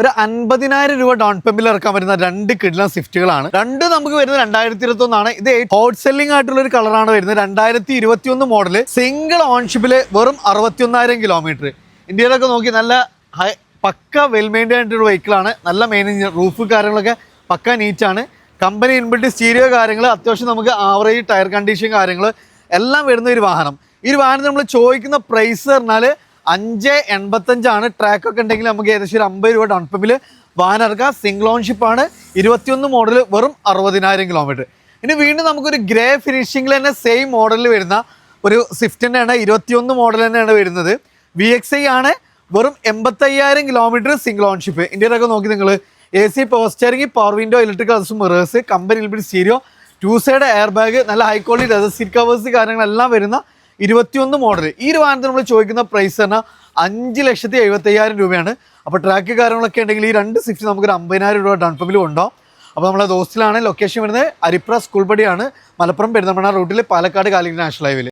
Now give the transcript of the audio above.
ഒരു 50,000 രൂപ ഡൗൺ പേയ്മെന്റിൽ ഇറക്കാൻ വരുന്ന രണ്ട് കിഡ്ലൻ സ്വിഫ്റ്റുകളാണ്. രണ്ട് നമുക്ക് വരുന്നത് 2021 ഇത് ഹോട്ട് സെല്ലിംഗ് ആയിട്ടുള്ള ഒരു കളറാണ് വരുന്നത്. 2021 മോഡല് സിംഗിൾ ഓൺഷിപ്പില് വെറും 61,000 കിലോമീറ്റർ. ഇന്ത്യയിലൊക്കെ നോക്കി നല്ല പക്ക വെൽ മെയിൻറ്റൈൻ ആയിട്ടൊരു വെഹിക്കിളാണ്. നല്ല മെയിൻ റൂഫ് കാര്യങ്ങളൊക്കെ പക്ക നീറ്റാണ്. കമ്പനി ഇൻബിൽറ്റ് സ്റ്റീരിയോ കാര്യങ്ങൾ, അത്യാവശ്യം നമുക്ക് ആവറേജ് ടയർ കണ്ടീഷൻ കാര്യങ്ങൾ എല്ലാം വരുന്ന ഒരു വാഹനം. ഈ ഒരു വാഹനം നമ്മൾ ചോദിക്കുന്ന പ്രൈസ് പറഞ്ഞാൽ 585 ട്രാക്കൊക്കെ ഉണ്ടെങ്കിൽ നമുക്ക് ഏകദേശം ഒരു 50 രൂപ ഡൗൺ പേയ്മെന്റിൽ വാഹനം ഇറക്കാം. സിംഗിൾ ഓൺഷിപ്പാണ്. 21 മോഡൽ വെറും 60,000 കിലോമീറ്റർ. ഇനി വീണ്ടും നമുക്കൊരു ഗ്രേ ഫിനിഷിംഗിൽ തന്നെ സെയിം മോഡലിൽ വരുന്ന ഒരു സ്വിഫ്റ്റിൻ്റെ ആണ്. 21 മോഡൽ തന്നെയാണ് വരുന്നത്. VXI ആണ്. വെറും 85,000 കിലോമീറ്റർ സിംഗിൾ ഓൺഷിപ്പ്. ഇന്ത്യയിലൊക്കെ നോക്കി നിങ്ങൾ AC power steering, power window, electric ഗ്ലാസും mirrors, company inbuilt stereo, 2 side air bag, നല്ല high quality leather seat covers കാര്യങ്ങളെല്ലാം വരുന്ന 21 മോഡൽ. ഈ ഒരു വാഹനത്തിന് നമ്മൾ ചോദിക്കുന്ന പ്രൈസ് പറഞ്ഞാൽ 5,70,000 രൂപയാണ്. അപ്പോൾ ട്രാക്ക് കാര്യങ്ങളൊക്കെ ഉണ്ടെങ്കിൽ ഈ രണ്ട് സ്വിഫ്റ്റ് നമുക്കൊരു 50,000 രൂപ ഡൗൺ പേയ്മെന്റിൽ ഉണ്ടാവും. അപ്പോൾ നമ്മളെ ദോസ്തിലാണ്. ലൊക്കേഷൻ വരുന്നത് അരിപ്ര സ്കൂൾ പടിയാണ്, മലപ്പുറം പെരുന്തൽമണ്ണ റൂട്ടിൽ, പാലക്കാട് കാലിക്കറ്റ് നാഷണൽ ഹൈവേയിൽ.